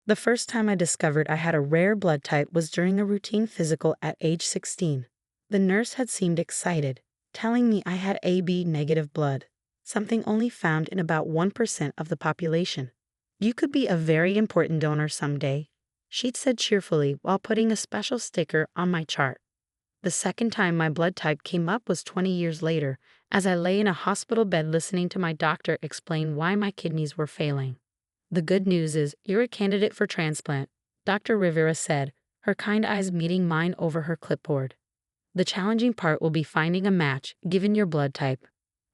The first time I discovered I had a rare blood type was during a routine physical at age 16. The nurse had seemed excited, telling me I had AB negative blood, something only found in about 1% of the population. "You could be a very important donor someday," she'd said cheerfully while putting a special sticker on my chart. The second time my blood type came up was 20 years later, as I lay in a hospital bed listening to my doctor explain why my kidneys were failing. "The good news is you're a candidate for transplant," Dr. Rivera said, her kind eyes meeting mine over her clipboard. "The challenging part will be finding a match, given your blood type.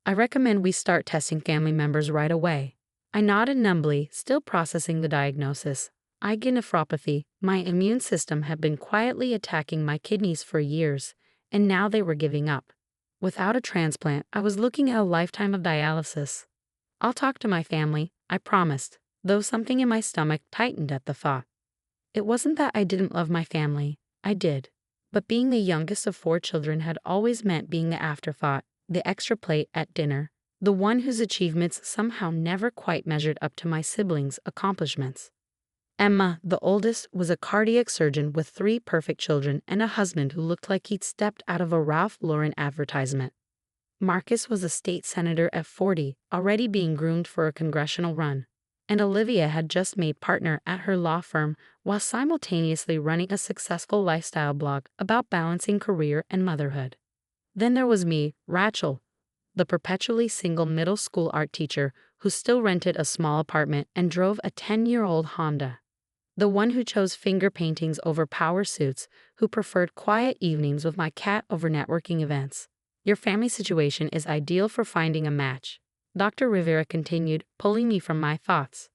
I recommend we start testing family members right away." I nodded numbly, still processing the diagnosis. Aita nephropathy. My immune system had been quietly attacking my kidneys for years, and now they were giving up. Without a transplant, I was looking at a lifetime of dialysis. "I'll talk to my family," I promised, though something in my stomach tightened at the thought. It wasn't that I didn't love my family. I did. But being the youngest of 4 children had always meant being the afterthought, the extra plate at dinner, the one whose achievements somehow never quite measured up to my siblings' accomplishments. Emma, the oldest, was a cardiac surgeon with 3 perfect children and a husband who looked like he'd stepped out of a Ralph Lauren advertisement. Marcus was a state senator at 40, already being groomed for a congressional run. And Olivia had just made partner at her law firm while simultaneously running a successful lifestyle blog about balancing career and motherhood. Then there was me, Rachel, the perpetually single middle school art teacher who still rented a small apartment and drove a 10-year-old Honda. The one who chose finger paintings over power suits, who preferred quiet evenings with my cat over networking events. "Your family situation is ideal for finding a match," Dr. Rivera continued, pulling me from my thoughts.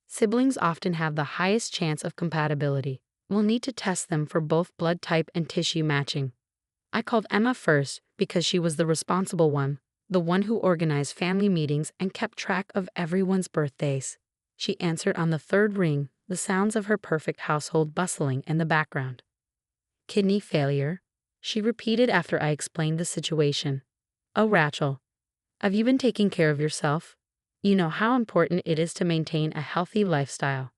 "Siblings often have the highest chance of compatibility. We'll need to test them for both blood type and tissue matching." I called Emma first because she was the responsible one, the one who organized family meetings and kept track of everyone's birthdays. She answered on the third ring, the sounds of her perfect household bustling in the background. "Kidney failure," she repeated after I explained the situation. "Oh, Rachel, have you been taking care of yourself? You know how important it is to maintain a healthy lifestyle."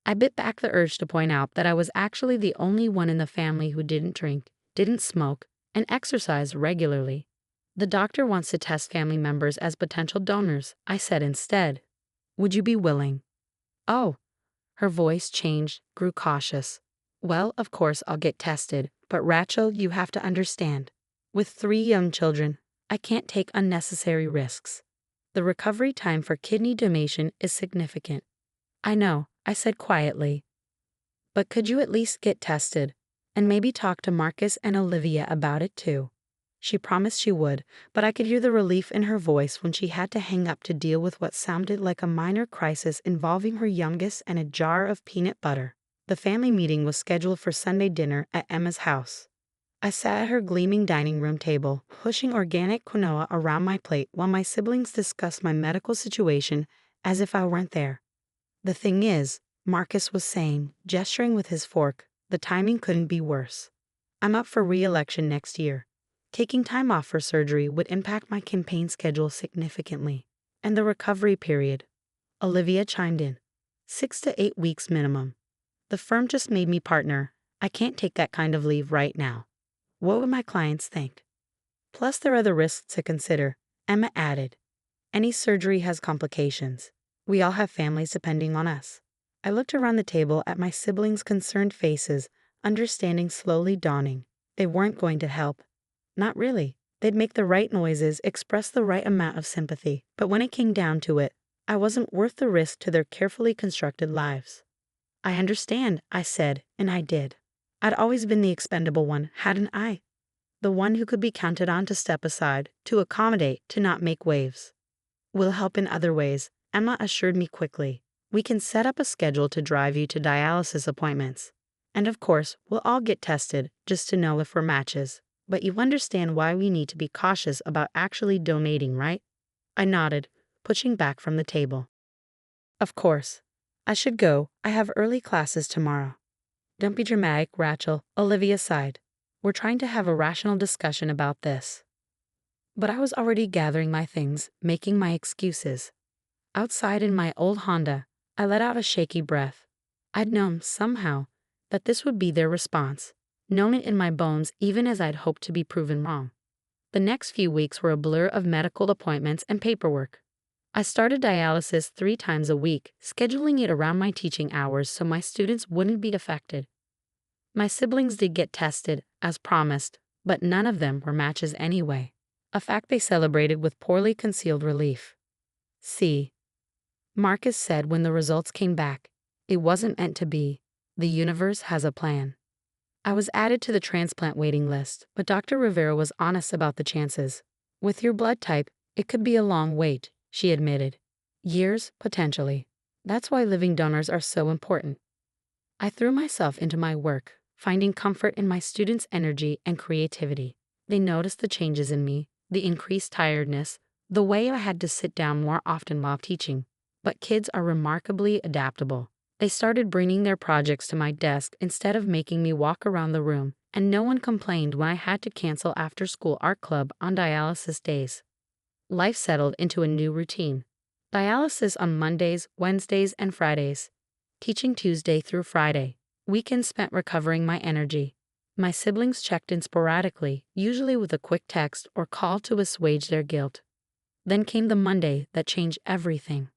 I bit back the urge to point out that I was actually the only one in the family who didn't drink, didn't smoke, and exercise regularly. "The doctor wants to test family members as potential donors," I said instead. "Would you be willing?" "Oh." Her voice changed, grew cautious. "Well, of course I'll get tested, but Rachel, you have to understand. With 3 young children, I can't take unnecessary risks. The recovery time for kidney donation is significant." "I know," I said quietly. "But could you at least get tested? And maybe talk to Marcus and Olivia about it too." She promised she would, but I could hear the relief in her voice when she had to hang up to deal with what sounded like a minor crisis involving her youngest and a jar of peanut butter. The family meeting was scheduled for Sunday dinner at Emma's house. I sat at her gleaming dining room table, pushing organic quinoa around my plate while my siblings discussed my medical situation as if I weren't there. "The thing is," Marcus was saying, gesturing with his fork, "the timing couldn't be worse. I'm up for re-election next year. Taking time off for surgery would impact my campaign schedule significantly. And the recovery period." Olivia chimed in. 6 to 8 weeks minimum. "The firm just made me partner. I can't take that kind of leave right now. What would my clients think?" "Plus there are the risks to consider," Emma added. "Any surgery has complications. We all have families depending on us." I looked around the table at my siblings' concerned faces, understanding slowly dawning. They weren't going to help. Not really. They'd make the right noises, express the right amount of sympathy, but when it came down to it, I wasn't worth the risk to their carefully constructed lives. "I understand," I said, and I did. I'd always been the expendable one, hadn't I? The one who could be counted on to step aside, to accommodate, to not make waves. "We'll help in other ways," Emma assured me quickly. "We can set up a schedule to drive you to dialysis appointments. And of course, we'll all get tested, just to know if we're matches. But you understand why we need to be cautious about actually donating, right?" I nodded, pushing back from the table. "Of course. I should go. I have early classes tomorrow." "Don't be dramatic, Rachel," Olivia sighed. "We're trying to have a rational discussion about this." But I was already gathering my things, making my excuses. Outside in my old Honda, I let out a shaky breath. I'd known, somehow, that this would be their response, known it in my bones even as I'd hoped to be proven wrong. The next few weeks were a blur of medical appointments and paperwork. I started dialysis 3 times a week, scheduling it around my teaching hours so my students wouldn't be affected. My siblings did get tested, as promised, but none of them were matches anyway, a fact they celebrated with poorly concealed relief. See, Marcus said when the results came back, it wasn't meant to be. The universe has a plan. I was added to the transplant waiting list, but Dr. Rivera was honest about the chances. With your blood type, it could be a long wait, she admitted. Years, potentially. That's why living donors are so important. I threw myself into my work, finding comfort in my students' energy and creativity. They noticed the changes in me, the increased tiredness, the way I had to sit down more often while teaching. But kids are remarkably adaptable. They started bringing their projects to my desk instead of making me walk around the room, and no one complained when I had to cancel after-school art club on dialysis days. Life settled into a new routine. Dialysis on Mondays, Wednesdays, and Fridays. Teaching Tuesday through Friday. Weekends spent recovering my energy. My siblings checked in sporadically, usually with a quick text or call to assuage their guilt. Then came the Monday that changed everything.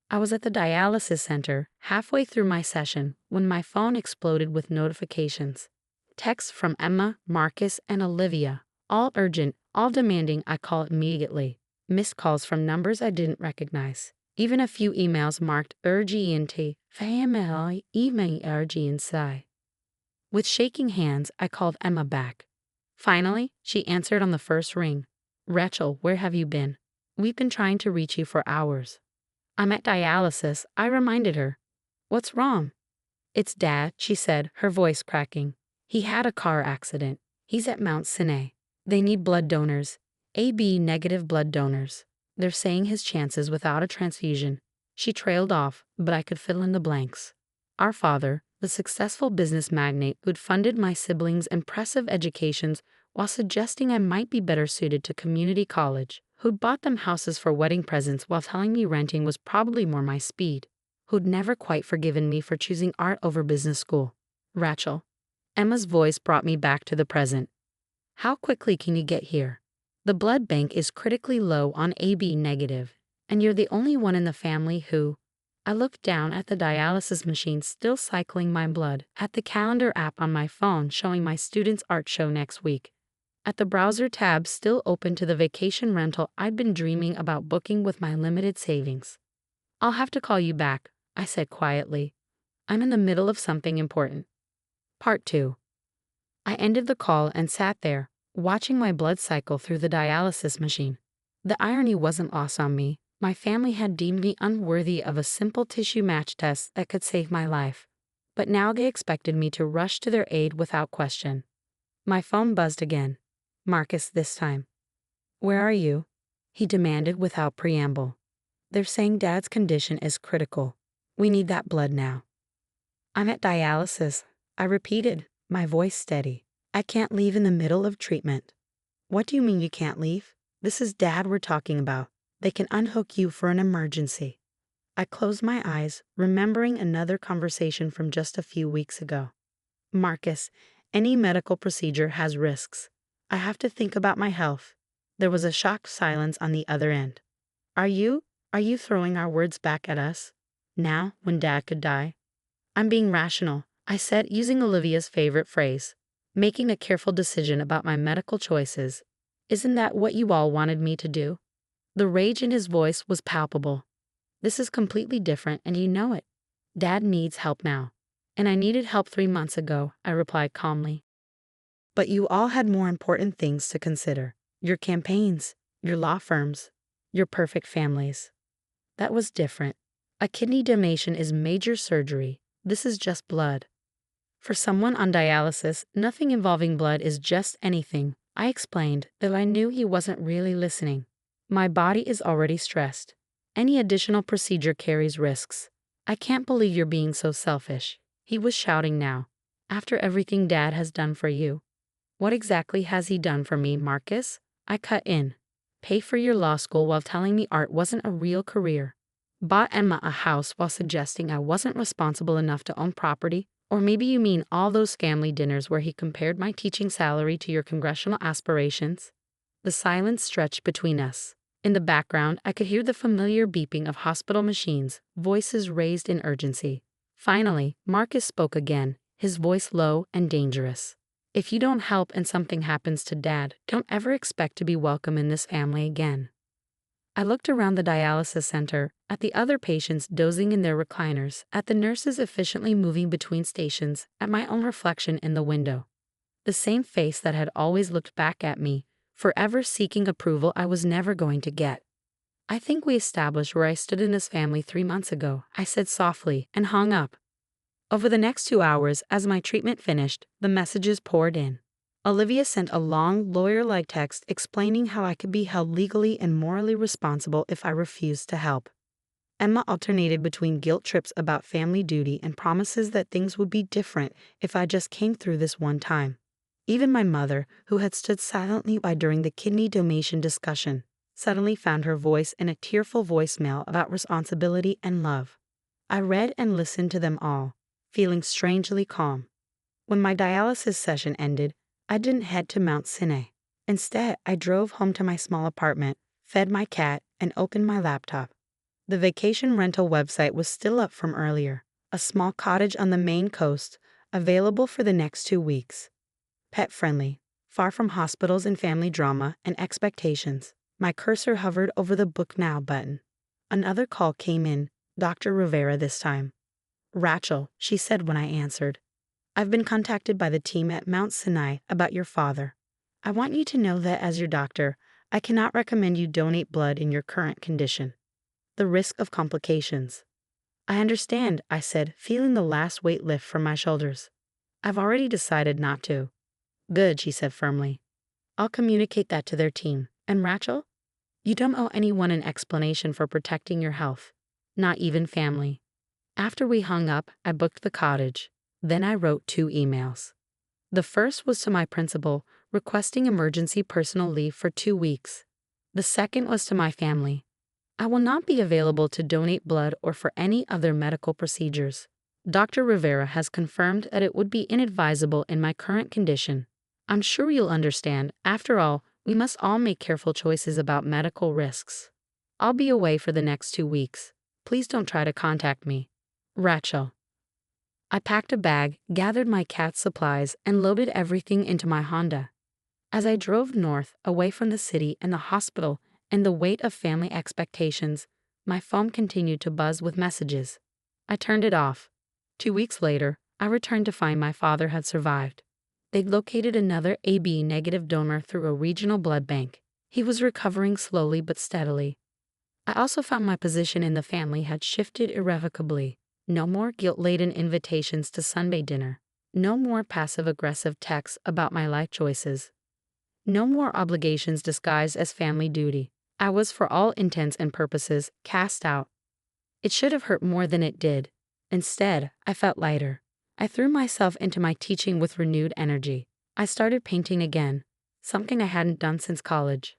I was at the dialysis center, halfway through my session, when my phone exploded with notifications. Texts from Emma, Marcus, and Olivia, all urgent, all demanding I call immediately. Missed calls from numbers I didn't recognize. Even a few emails marked urgente, family, email urgency. With shaking hands, I called Emma back. Finally, she answered on the first ring. Rachel, where have you been? We've been trying to reach you for hours. I'm at dialysis, I reminded her. What's wrong? It's Dad, she said, her voice cracking. He had a car accident. He's at Mount Sinai. They need blood donors. AB negative blood donors. They're saying his chances without a transfusion. She trailed off, but I could fill in the blanks. Our father, the successful business magnate who'd funded my siblings' impressive educations while suggesting I might be better suited to community college, who'd bought them houses for wedding presents while telling me renting was probably more my speed, who'd never quite forgiven me for choosing art over business school. Rachel. Emma's voice brought me back to the present. How quickly can you get here? The blood bank is critically low on AB negative, and you're the only one in the family who... I looked down at the dialysis machine still cycling my blood, at the calendar app on my phone showing my students' art show next week, at the browser tab still open to the vacation rental I'd been dreaming about booking with my limited savings. I'll have to call you back, I said quietly. I'm in the middle of something important. Part 2. I ended the call and sat there, watching my blood cycle through the dialysis machine. The irony wasn't lost on me. My family had deemed me unworthy of a simple tissue match test that could save my life. But now they expected me to rush to their aid without question. My phone buzzed again. Marcus this time. Where are you? He demanded without preamble. They're saying Dad's condition is critical. We need that blood now. I'm at dialysis, I repeated, my voice steady. I can't leave in the middle of treatment. What do you mean you can't leave? This is Dad we're talking about. They can unhook you for an emergency. I closed my eyes, remembering another conversation from just a few weeks ago. Marcus, any medical procedure has risks. I have to think about my health. There was a shocked silence on the other end. Are you throwing our words back at us? Now, when Dad could die? I'm being rational, I said, using Olivia's favorite phrase. Making a careful decision about my medical choices. Isn't that what you all wanted me to do? The rage in his voice was palpable. This is completely different, and you know it. Dad needs help now. And I needed help 3 months ago, I replied calmly. But you all had more important things to consider. Your campaigns, your law firms, your perfect families. That was different. A kidney donation is major surgery. This is just blood. For someone on dialysis, nothing involving blood is just anything, I explained, though I knew he wasn't really listening. My body is already stressed. Any additional procedure carries risks. I can't believe you're being so selfish. He was shouting now. After everything Dad has done for you. What exactly has he done for me, Marcus? I cut in. Pay for your law school while telling me art wasn't a real career. Bought Emma a house while suggesting I wasn't responsible enough to own property? Or maybe you mean all those family dinners where he compared my teaching salary to your congressional aspirations? The silence stretched between us. In the background, I could hear the familiar beeping of hospital machines, voices raised in urgency. Finally, Marcus spoke again, his voice low and dangerous. If you don't help and something happens to Dad, don't ever expect to be welcome in this family again. I looked around the dialysis center, at the other patients dozing in their recliners, at the nurses efficiently moving between stations, at my own reflection in the window. The same face that had always looked back at me, forever seeking approval I was never going to get. I think we established where I stood in this family 3 months ago, I said softly, and hung up. Over the next 2 hours, as my treatment finished, the messages poured in. Olivia sent a long, lawyer-like text explaining how I could be held legally and morally responsible if I refused to help. Emma alternated between guilt trips about family duty and promises that things would be different if I just came through this one time. Even my mother, who had stood silently by during the kidney donation discussion, suddenly found her voice in a tearful voicemail about responsibility and love. I read and listened to them all, feeling strangely calm. When my dialysis session ended, I didn't head to Mount Sinai. Instead, I drove home to my small apartment, fed my cat, and opened my laptop. The vacation rental website was still up from earlier, a small cottage on the Maine coast, available for the next 2 weeks. Pet-friendly, far from hospitals and family drama and expectations. My cursor hovered over the Book Now button. Another call came in, Dr. Rivera this time. "Rachel," she said when I answered. "I've been contacted by the team at Mount Sinai about your father. I want you to know that as your doctor, I cannot recommend you donate blood in your current condition. The risk of complications." "I understand," I said, feeling the last weight lift from my shoulders. "I've already decided not to." "Good," she said firmly. "I'll communicate that to their team. And Rachel? You don't owe anyone an explanation for protecting your health. Not even family." After we hung up, I booked the cottage. Then I wrote 2 emails. The first was to my principal, requesting emergency personal leave for 2 weeks. The second was to my family. I will not be available to donate blood or for any other medical procedures. Dr. Rivera has confirmed that it would be inadvisable in my current condition. I'm sure you'll understand. After all, we must all make careful choices about medical risks. I'll be away for the next 2 weeks. Please don't try to contact me. Rachel. I packed a bag, gathered my cat's supplies, and loaded everything into my Honda. As I drove north, away from the city and the hospital and the weight of family expectations, my phone continued to buzz with messages. I turned it off. 2 weeks later, I returned to find my father had survived. They'd located another AB negative donor through a regional blood bank. He was recovering slowly but steadily. I also found my position in the family had shifted irrevocably. No more guilt-laden invitations to Sunday dinner. No more passive-aggressive texts about my life choices. No more obligations disguised as family duty. I was, for all intents and purposes, cast out. It should have hurt more than it did. Instead, I felt lighter. I threw myself into my teaching with renewed energy. I started painting again, something I hadn't done since college.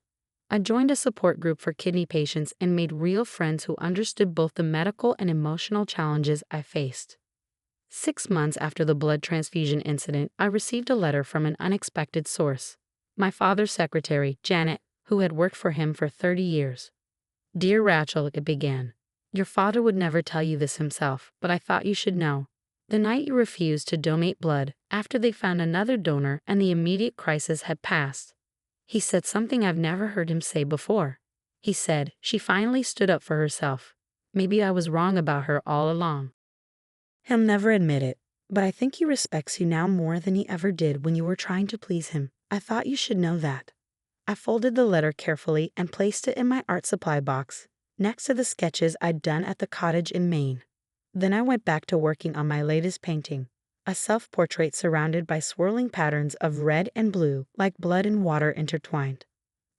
I joined a support group for kidney patients and made real friends who understood both the medical and emotional challenges I faced. 6 months after the blood transfusion incident, I received a letter from an unexpected source. My father's secretary, Janet, who had worked for him for 30 years. "Dear Rachel," it began, "your father would never tell you this himself, but I thought you should know. The night you refused to donate blood, after they found another donor and the immediate crisis had passed, he said something I've never heard him say before. He said, she finally stood up for herself. Maybe I was wrong about her all along. He'll never admit it, but I think he respects you now more than he ever did when you were trying to please him. I thought you should know that." I folded the letter carefully and placed it in my art supply box, next to the sketches I'd done at the cottage in Maine. Then I went back to working on my latest painting, a self-portrait surrounded by swirling patterns of red and blue like blood and water intertwined.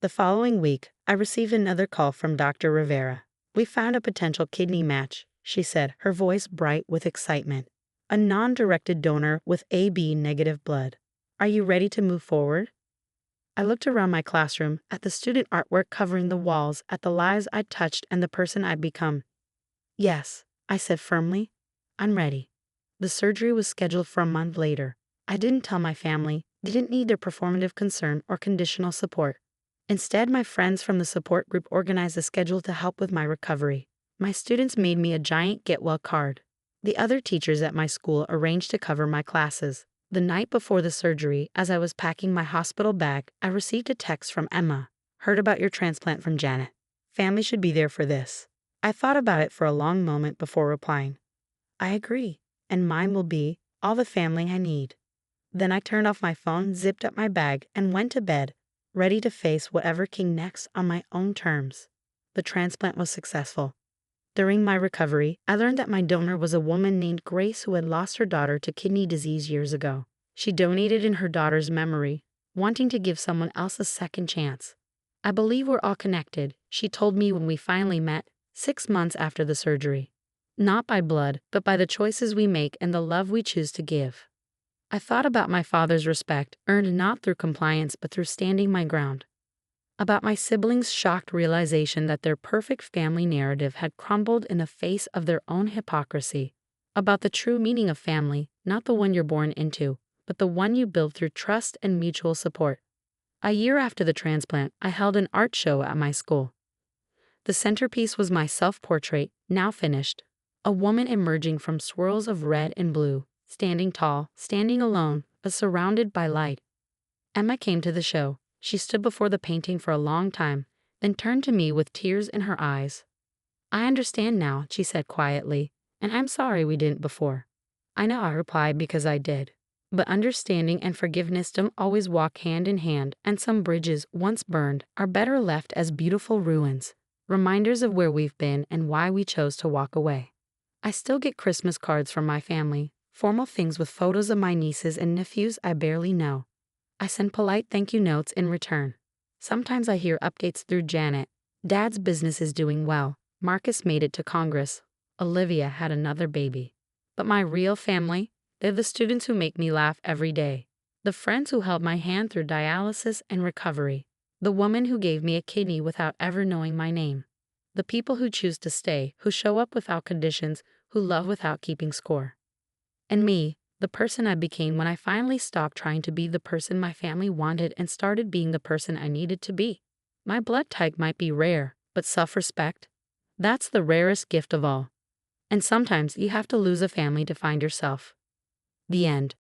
The following week, I received another call from Dr. Rivera. "We found a potential kidney match," she said, her voice bright with excitement. "A non-directed donor with AB negative blood. Are you ready to move forward?" I looked around my classroom, at the student artwork covering the walls, at the lives I'd touched and the person I'd become. Yes, I said firmly. I'm ready. The surgery was scheduled for a month later. I didn't tell my family, didn't need their performative concern or conditional support. Instead, my friends from the support group organized a schedule to help with my recovery. My students made me a giant get well card. The other teachers at my school arranged to cover my classes. The night before the surgery, as I was packing my hospital bag, I received a text from Emma. Heard about your transplant from Janet. Family should be there for this. I thought about it for a long moment before replying. I agree, and mine will be all the family I need. Then I turned off my phone, zipped up my bag, and went to bed, ready to face whatever came next on my own terms. The transplant was successful. During my recovery, I learned that my donor was a woman named Grace who had lost her daughter to kidney disease years ago. She donated in her daughter's memory, wanting to give someone else a second chance. I believe we're all connected, she told me when we finally met, 6 months after the surgery. Not by blood, but by the choices we make and the love we choose to give. I thought about my father's respect, earned not through compliance but through standing my ground. About my siblings' shocked realization that their perfect family narrative had crumbled in the face of their own hypocrisy. About the true meaning of family, not the one you're born into, but the one you build through trust and mutual support. A year after the transplant, I held an art show at my school. The centerpiece was my self-portrait, now finished. A woman emerging from swirls of red and blue, standing tall, standing alone, but surrounded by light. Emma came to the show. She stood before the painting for a long time, then turned to me with tears in her eyes. I understand now, she said quietly, and I'm sorry we didn't before. I know, I replied, because I did. But understanding and forgiveness don't always walk hand in hand, and some bridges, once burned, are better left as beautiful ruins, reminders of where we've been and why we chose to walk away. I still get Christmas cards from my family, formal things with photos of my nieces and nephews I barely know. I send polite thank you notes in return. Sometimes I hear updates through Janet. Dad's business is doing well. Marcus made it to Congress. Olivia had another baby. But my real family, they're the students who make me laugh every day. The friends who held my hand through dialysis and recovery. The woman who gave me a kidney without ever knowing my name. The people who choose to stay, who show up without conditions, who love without keeping score. And me, the person I became when I finally stopped trying to be the person my family wanted and started being the person I needed to be. My blood type might be rare, but self-respect? That's the rarest gift of all. And sometimes you have to lose a family to find yourself. The end.